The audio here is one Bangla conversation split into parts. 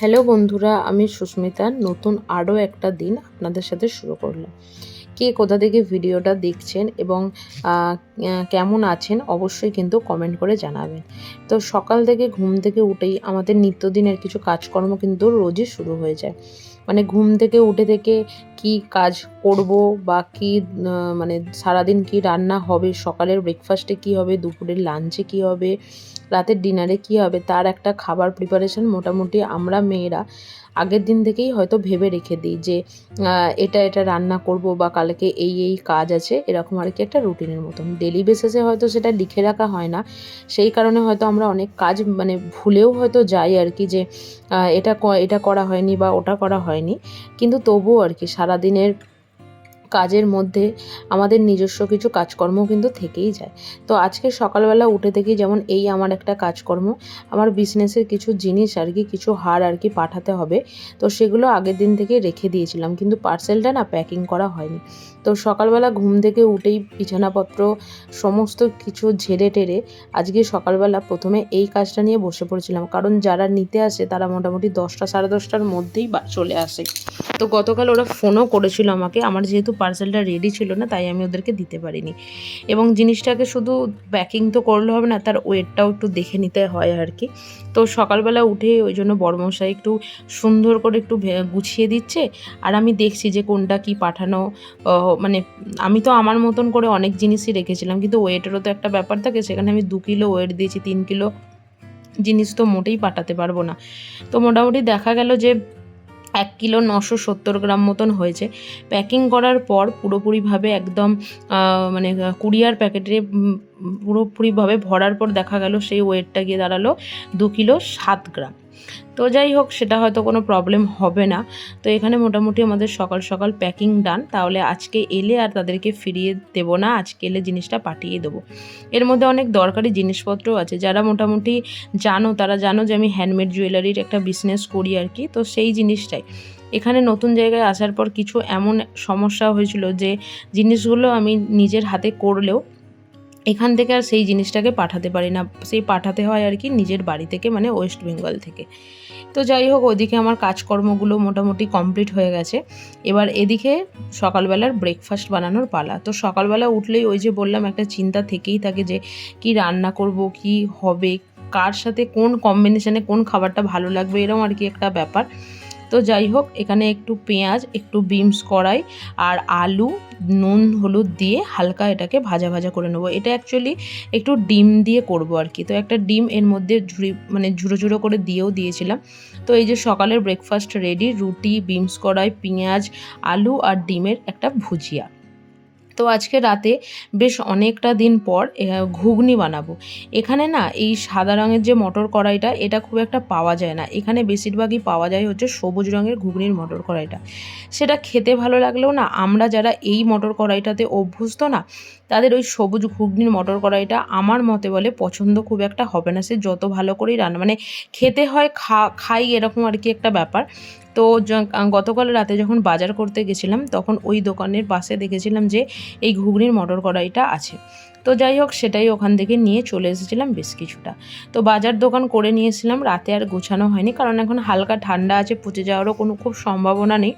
হ্যালো বন্ধুরা, আমি সুস্মিতা। নতুন আরও একটা দিন আপনাদের সাথে শুরু করলাম। কে কোথা থেকে ভিডিওটা দেখছেন এবং কেমন আছেন অবশ্যই কিন্তু কমেন্ট করে জানাবেন। তো সকাল থেকে ঘুম থেকে উঠেই আমাদের নিত্যদিনের কিছু কাজকর্ম কিন্তু রোজই শুরু হয়ে যায়। মানে ঘুম থেকে উঠে থেকে কি কাজ করব বা কি মানে সারাদিন কি রান্না হবে, সকালের ব্রেকফাস্টে কি হবে, দুপুরের লাঞ্চে কি হবে, রাতের ডিনারে কি হবে, তার একটা খাবার প্রিপারেশন মোটামুটি আমরা মেয়েরা আগের দিন থেকেই হয়তো ভেবে রেখে দিই যে এটা রান্না করব বা কালকে এই কাজ আছে, এরকম আর কি একটা রুটিনের মতন ডেলি বেসিসে হয়তো সেটা লিখে রাখা হয় না। সেই কারণে হয়তো আমরা অনেক কাজ মানে ভুলেও হয়তো যাই আর কি, যে এটা করা হয়নি বা ওটা করা হয়নি। কিন্তু তবুও আর কি সারাদিনের কাজের মধ্যে আমাদের নিজস্ব কিছু কাজকর্ম কিন্তু থেকেই যায়। তো আজকে সকালবেলা উঠে থেকেই যেমন এই আমার একটা কাজকর্ম, আমার বিজনেসের কিছু জিনিস আর কি, কিছু হার আর কি পাঠাতে হবে। তো সেগুলো আগের দিন থেকে রেখে দিয়েছিলাম, কিন্তু পার্সেলটা না প্যাকিং করা হয়নি। তো সকালবেলা ঘুম থেকে উঠেই বিছানাপত্র সমস্ত কিছু ঝেড়ে টেরে আজকে সকালবেলা প্রথমে এই কাজটা নিয়ে বসে পড়েছিলাম, কারণ যারা নিতে আসে তারা মোটামুটি 10টা সাড়ে 10টার মধ্যেই চলে আসে। তো গতকাল ওরা ফোনও করেছিল আমাকে, আমার যেহেতু পার্সেলটা রেডি ছিল না তাই আমি ওদেরকে দিতে পারিনি। এবং জিনিসটাকে শুধু প্যাকিং তো করলে হবে না, তার ওয়েটটাও একটু দেখে নিতে হয় আর কি। তো সকালবেলা উঠে ওই জন্য বড়মশাই একটু সুন্দর করে একটু গুছিয়ে দিচ্ছে, আর আমি দেখছি যে কোনটা কি পাঠানো। মানে আমি তো আমার মতন করে অনেক জিনিসই রেখেছিলাম, কিন্তু ওয়েটেরও তো একটা ব্যাপার থাকে, সেখানে আমি 2 কিলো ওয়েট দিয়েছি, 3 কিলো জিনিস তো মোটেই পাঠাতে পারবো না। তো মোটামুটি দেখা গেল যে 1 কিলো 970 গ্রাম মতন হয়েছে। প্যাকিং করার পর পুরোপুরিভাবে একদম মানে কুরিয়ার প্যাকেটে পুরোপুরিভাবে ভরার পর দেখা গেল সেই ওয়েটটা গিয়ে দাঁড়ালো 2 কিলো 7 গ্রাম। তো যাই হোক, সেটা হয়তো কোনো প্রবলেম হবে না। তো এখানে মোটামুটি আমাদের সকাল সকাল প্যাকিং ডান। তাহলে আজকে এলে আর তাদেরকে ফিরিয়ে দেবো না, আজকে এলে জিনিসটা পাঠিয়ে দেবো। এর মধ্যে অনেক দরকারি জিনিসপত্রও আছে, যারা মোটামুটি জানো তারা জানো যে আমি হ্যান্ডমেড জুয়েলারির একটা বিজনেস করি আর কি। তো সেই জিনিসটাই এখানে নতুন জায়গায় আসার পর কিছু এমন সমস্যা হয়েছিল যে জিনিসগুলো আমি নিজের হাতে করলেও এখান থেকে আর সেই জিনিসটাকে পাঠাতে পারি না, সেই পাঠাতে হয় আর কি নিজের বাড়ি থেকে, মানে ওয়েস্ট বেঙ্গল থেকে। তো যাই হোক, ওইদিকে আমার কাজকর্মগুলো মোটামুটি কমপ্লিট হয়ে গেছে। এবার এদিকে সকালবেলার ব্রেকফাস্ট বানানোর পালা। তো সকালবেলা উঠলেই ওই যে বললাম একটা চিন্তা থেকেই থাকে যে কি রান্না করব, কি হবে, কার সাথে কোন কম্বিনেশনে কোন খাবারটা ভালো লাগবে, এরকম আর কি একটা ব্যাপার। তো যাই হোক, এখানে একটু পেঁয়াজ, একটু বিনস কড়াই আর আলু, নুন হলুদ দিয়ে হালকা এটাকে ভাজা ভাজা করে নেবো। এটা অ্যাকচুয়ালি একটু ডিম দিয়ে করব আর কি। তো একটা ডিম এর মধ্যে ঝুড়ো ঝুড়ো করে দিয়েও দিয়েছিলাম। তো এই যে সকালের ব্রেকফাস্ট রেডি, রুটি, বিনস কড়াই, পেঁয়াজ, আলু আর ডিমের একটা ভুজিয়া। তো আজকে রাতে বেশ অনেকটা দিন পর ঘুগনি বানাবো। এখানে না এই সাদা রঙের যে মটর কড়াইটা, এটা খুব একটা পাওয়া যায় না। এখানে বেশিরভাগই পাওয়া যায় হচ্ছে সবুজ রঙের ঘুগনির মটর কড়াইটা। সেটা খেতে ভালো লাগলেও না, আমরা যারা এই মটর কড়াইটাতে অভ্যস্ত না, তাদের ওই সবুজ ঘুগনির মটর কড়াইটা আমার মতে বলে পছন্দ খুব একটা হবে না, সে যত ভালো করেই রান্না, মানে খেতে হয় খাই এরকম আর কি একটা ব্যাপার। তো গতকাল রাতে যখন বাজার করতে গেছিলাম তখন ওই দোকানের পাশে দেখেছিলাম যে এই ঘুগনির মটর কড়াইটা আছে। তো যাই হোক, সেটাই ওখান থেকে নিয়ে চলে এসেছিলাম বেশ কিছুটা। তো বাজার দোকান করে নিয়েছিলাম, রাতে আর গোছানো হয়নি, কারণ এখন হালকা ঠান্ডা আছে, পচে যাওয়ারও কোনো খুব সম্ভাবনা নেই।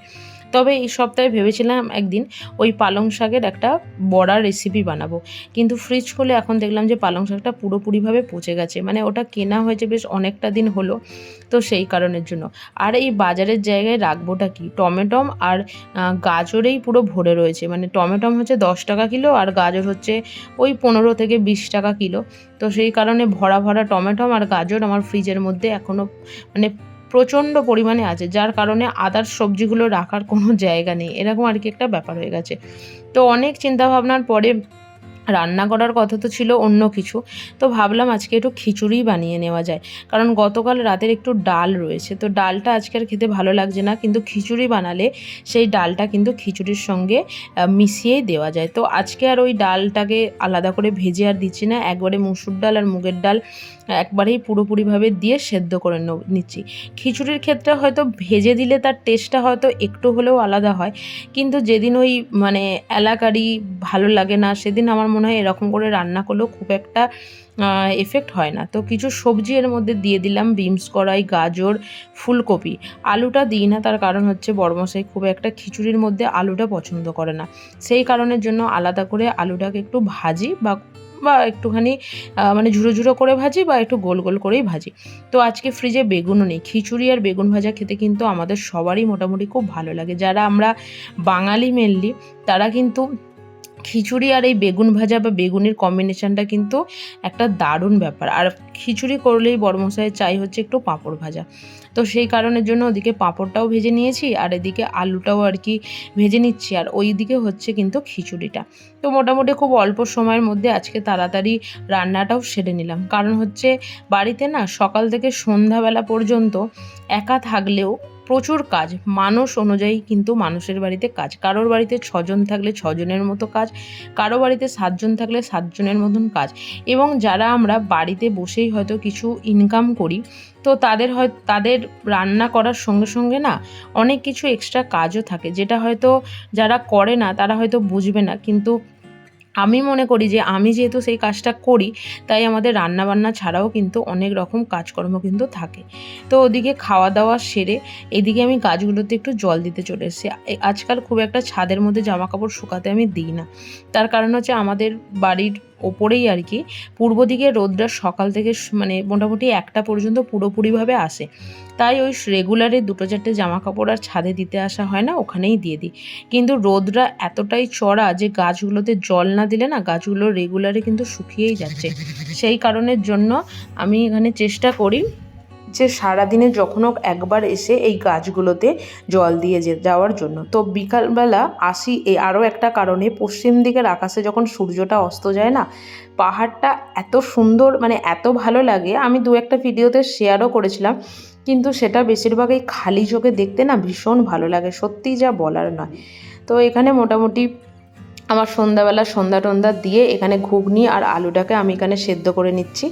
তবে এই সপ্তাহে ভেবেছিলাম একদিন ওই পালং শাকের একটা বড়ার রেসিপি বানাবো, কিন্তু ফ্রিজ খুলে এখন দেখলাম যে পালং শাকটা পুরোপুরিভাবে পচে গেছে, মানে ওটা কেনা হয়েছে বেশ অনেকটা দিন হলো। তো সেই কারণের জন্য আর এই বাজারের জায়গায় রাখবোটা কি, টমেটম আর গাজরেই পুরো ভরে রয়েছে। মানে টমেটম হচ্ছে 10 টাকা কিলো আর গাজর হচ্ছে ওই 15 থেকে 20 টাকা কিলো। তো সেই কারণে ভরা ভরা টমেটম আর গাজর আমার ফ্রিজের মধ্যে এখনও মানে প্রচণ্ড পরিমাণে আছে, যার কারণে আদার্স সবজিগুলো রাখার কোনো জায়গা নেই, এরকম আর কি একটা ব্যাপার হয়ে গেছে। তো অনেক চিন্তাভাবনার পরে রান্না করার কথা তো ছিল অন্য কিছু, তো ভাবলাম আজকে একটু খিচুড়ি বানিয়ে নেওয়া যায়, কারণ গতকাল রাতের একটু ডাল রয়েছে। তো ডালটা আজকে আর খেতে ভালো লাগছে না, কিন্তু খিচুড়ি বানালে সেই ডালটা কিন্তু খিচুড়ির সঙ্গে মিশিয়েই দেওয়া যায়। তো আজকে আর ওই ডালটাকে আলাদা করে ভেজে আর দিচ্ছি না, একবারে মুসুর ডাল আর মুগের ডাল একবারেই পুরোপুরিভাবে দিয়ে সেদ্ধ করে নিচ্ছি। খিচুড়ির ক্ষেত্রে হয়তো ভেজে দিলে তার টেস্টটা হয়তো একটু হলেও আলাদা হয়, কিন্তু যেদিন ওই মানে এলাকারই ভালো লাগে না সেদিন আমার মনে হয় এরকম করে রান্না করলেও খুব একটা এফেক্ট হয় না। তো কিছু সবজি এর মধ্যে দিয়ে দিলাম, বিনস কড়াই, গাজর, ফুলকপি। আলুটা দিই না, তার কারণ হচ্ছে বড়মশাই খুব একটা খিচুড়ির মধ্যে আলুটা পছন্দ করে না, সেই কারণের জন্য আলাদা করে আলুটাকে একটু ভাজি বা বা একটুখানি মানে ঝুড়ো ঝুড়ো করে ভাজি বা একটু গোল গোল করেই ভাজি। তো আজকে ফ্রিজে বেগুনও নেই। খিচুড়ি আর বেগুন ভাজা খেতে কিন্তু আমাদের সবারই মোটামুটি খুব ভালো লাগে। যারা আমরা বাঙালি মেনলি, তারা কিন্তু খিচুড়ি আর এই বেগুন ভাজা বা বেগুনের কম্বিনেশনটা কিন্তু একটা দারুণ ব্যাপার। আর খিচুড়ি করলেই বড়মশাইয়ের চাই হচ্ছে একটু পাঁপড় ভাজা। তো সেই কারণের জন্য ওদিকে পাঁপড়টাও ভেজে নিয়েছি আর এদিকে আলুটাও আর কি ভেজে নিচ্ছি, আর ওই দিকে হচ্ছে কিন্তু খিচুড়িটা। তো মোটামুটি খুব অল্প সময়ের মধ্যে আজকে তাড়াতাড়ি রান্নাটাও সেরে নিলাম, কারণ হচ্ছে বাড়িতে না সকাল থেকে সন্ধ্যাবেলা পর্যন্ত একা থাকলেও প্রচুর কাজ, মানুষ অনুযায়ী কিন্তু মানুষের বাড়িতে কাজ। কারোর বাড়িতে 6 জন থাকলে 6 জনের মতো কাজ, কারো বাড়িতে 7 জন থাকলে 7 জনের মতন কাজ। এবং যারা আমরা বাড়িতে বসেই হয়তো কিছু ইনকাম করি, তো তাদের রান্না করার সঙ্গে সঙ্গে না অনেক কিছু এক্সট্রা কাজও থাকে, যেটা হয়তো যারা করে না তারা হয়তো বুঝবে না, কিন্তু আমি মনে করি যে আমি যেহেতু সেই কাজটা করি, তাই আমাদের রান্নাবান্না ছাড়াও কিন্তু অনেক রকম কাজকর্ম কিন্তু থাকে। তো ওদিকে খাওয়া দাওয়া সেরে এদিকে আমি গাছগুলোতে একটু জল দিতে চলে এসেছি। আজকাল খুব একটা ছাদের মধ্যে জামা কাপড় শুকাতে আমি দিই না, তার কারণ হচ্ছে আমাদের বাড়ির ওপরেই আর কি পূর্ব দিকে রোদটা সকাল থেকে মানে মোটামুটি 1টা পর্যন্ত পুরোপুরিভাবে আসে, তাই ওই রেগুলারে 2-4টে জামা কাপড় আর ছাদে দিতে আসা হয় না, ওখানেই দিয়ে দিই। কিন্তু রোদটা এতটাই চড়া যে গাছগুলোতে জল না দিলে না গাছগুলো রেগুলারে কিন্তু শুকিয়েই যাচ্ছে। সেই কারণের জন্য আমি এখানে চেষ্টা করি যে সারাদিনে যখন হোক একবার এসে এই গাছগুলোতে জল দিয়ে যাওয়ার জন্য। তো বিকালবেলা আসি আরও একটা কারণে, পশ্চিম দিকের আকাশে যখন সূর্যটা অস্ত যায় না, পাহাড়টা এত সুন্দর, মানে এত ভালো লাগে। আমি 2-একটা ভিডিওতে শেয়ারও করেছিলাম, কিন্তু সেটা বেশিরভাগই খালি চোখে দেখতে না ভীষণ ভালো লাগে, সত্যিই যা বলার নয়। তো এখানে মোটামুটি আমার সন্ধ্যা টন্ধা দিয়ে এখানে ঘুগনি আর আলুটাকে আমি এখানে সেদ্ধ করে নিচ্ছি।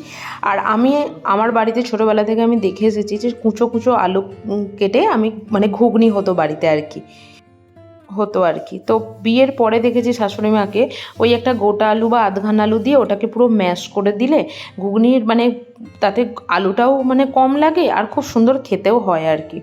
আর আমি আমার বাড়িতে ছোটোবেলা থেকে আমি দেখে এসেছি যে কুচো কুচো আলু কেটে আমি মানে ঘুগনি হতো বাড়িতে আর কি। তো বিয়ের পরে দেখেছি শাশুড়ি মাকে ওই একটা গোটা আলু বা আধখান আলু দিয়ে ওটাকে পুরো ম্যাশ করে দিলে ঘুগনির মানে তাতে আলুটাও মানে কম লাগে আর খুব সুন্দর খেতেও হয় আর কি।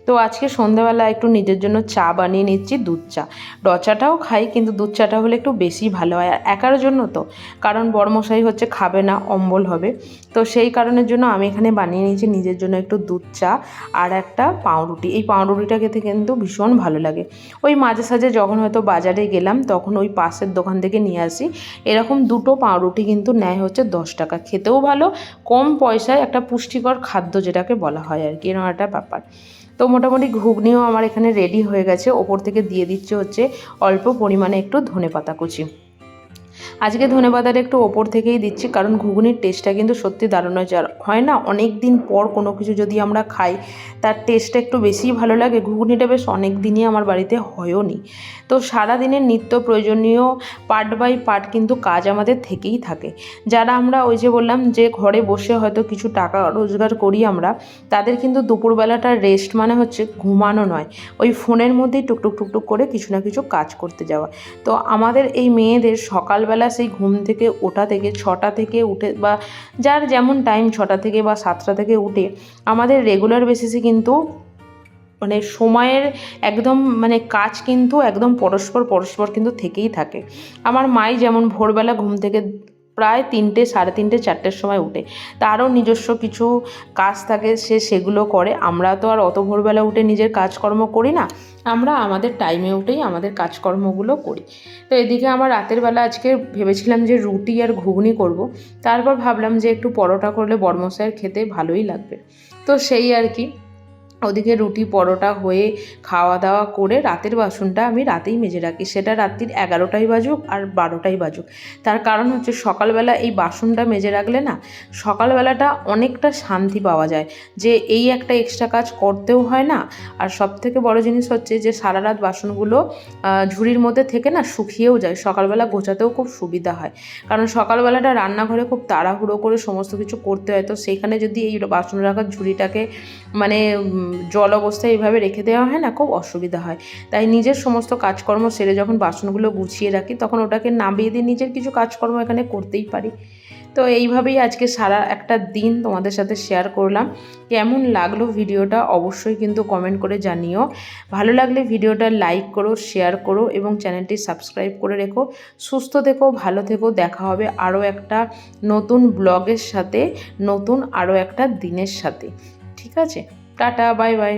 তো আজকে সন্ধ্যাবেলা একটু নিজের জন্য চা বানিয়ে নিচ্ছি, দুধ চা। র চাটাও খাই, কিন্তু দুধ চাটা হলে একটু বেশি ভালো হয়, আর একার জন্য তো, কারণ বড়মশাই হচ্ছে খাবে না, অম্বল হবে। তো সেই কারণের জন্য আমি এখানে বানিয়ে নিয়েছি নিজের জন্য একটু দুধ চা আর একটা পাউরুটি। এই পাউরুটিটা খেতে কিন্তু ভীষণ ভালো লাগে। ওই মাঝে সাঝে যখন হয়তো বাজারে গেলাম তখন ওই পাশের দোকান থেকে নিয়ে আসি। এরকম 2টো পাউরুটি কিন্তু নেয় হচ্ছে 10 টাকা, খেতেও ভালো, কম পয়সায় একটা পুষ্টিকর খাদ্য যেটাকে বলা হয় আর কি, এরকম একটা ব্যাপার। তো মোটামুটি ঘুগনিও আমার এখানে রেডি হয়ে গেছে, ওপর থেকে দিয়ে দিচ্ছে হচ্ছে অল্প পরিমাণে একটু ধনেপাতা কুচি। আজকে ধনেপাতাটা একটু ওপর থেকেই দিচ্ছি, কারণ ঘুগনির টেস্টটা কিন্তু সত্যি দারুণ হয়েছে। আর হয় না অনেক দিন পর কোনো কিছু যদি আমরা খাই তার টেস্টটা একটু বেশিই ভালো লাগে। ঘুগনিটা বেশ অনেক দিনই আমার বাড়িতে হয়ও নি। তো সারাদিনের নিত্য প্রয়োজনীয় পার্ট বাই পার্ট কিন্তু কাজ আমাদের থেকেই থাকে। যারা আমরা ওই যে বললাম যে ঘরে বসে হয়তো কিছু টাকা রোজগার করি আমরা, তাদের কিন্তু দুপুরবেলাটা রেস্ট মানে হচ্ছে ঘুমানো নয়, ওই ফোনের মধ্যেই টুকটুক টুকটুক করে কিছু না কিছু কাজ করতে যাওয়া। তো আমাদের এই মেয়েদের সকালবেলা সেই ঘুম থেকে ওঠা থেকে 6টা থেকে উঠে বা যার যেমন টাইম 6টা থেকে বা 7টা থেকে উঠে আমাদের রেগুলার বেসিসে কিন্তু মানে সময়ের একদম মানে কাজ কিন্তু একদম পরস্পর কিন্তু থেকেই থাকে। আমার মাই যেমন ভোরবেলা ঘুম থেকে প্রায় 3টে, সাড়ে 3টে, 4টের সময় উঠে, তারও নিজস্ব কিছু কাজ থাকে, সেগুলো করে। আমরা তো আর অত ভোরবেলা উঠে নিজের কাজকর্ম করি না, আমরা আমাদের টাইমে উঠেই আমাদের কাজকর্মগুলো করি। তো এদিকে আমার রাতের বেলা আজকে ভেবেছিলাম যে রুটি আর ঘুগনি করব, তারপর ভাবলাম যে একটু পরোটা করলে বড়মশাইয়ের খেতে ভালোই লাগবে। তো সেই আর কি, ওদিকে রুটি পরোটা হয়ে খাওয়া দাওয়া করে রাতের বাসনটা আমি রাতেই মেজে রাখি, সেটা রাত্রির 11টাই বাজুক আর 12টাই বাজুক। তার কারণ হচ্ছে সকালবেলা এই বাসনটা মেজে রাখলে না সকালবেলাটা অনেকটা শান্তি পাওয়া যায়, যে এই একটা এক্সট্রা কাজ করতেও হয় না। আর সবথেকে বড় জিনিস হচ্ছে যে সারা রাত বাসনগুলো ঝুড়ির মধ্যে থেকে না শুকিয়েও যায়, সকালবেলা গোছাতেও খুব সুবিধা হয়। কারণ সকালবেলাটা রান্নাঘরে খুব তাড়াহুড়ো করে সমস্ত কিছু করতে হয়, তো সেইখানে যদি এই বাসন রাখার ঝুড়িটাকে মানে জল অবস্থায় এইভাবে রেখে দেওয়া হয় না, খুব অসুবিধা হয়। তাই নিজের সমস্ত কাজকর্ম সেরে যখন বাসনগুলো গুছিয়ে রাখি তখন ওটাকে নামিয়ে দিয়ে নিজের কিছু কাজকর্ম এখানে করতেই পারি। তো এইভাবেই আজকে সারা একটা দিন তোমাদের সাথে শেয়ার করলাম। কেমন লাগলো ভিডিওটা অবশ্যই কিন্তু কমেন্ট করে জানিও। ভালো লাগলে ভিডিওটা লাইক করো, শেয়ার করো এবং চ্যানেলটি সাবস্ক্রাইব করে রেখো। সুস্থ থেকো, ভালো থেকো। দেখা হবে আরও একটা নতুন ব্লগের সাথে, নতুন আরও একটা দিনের সাথে। ঠিক আছে, টাটা, বাই বাই।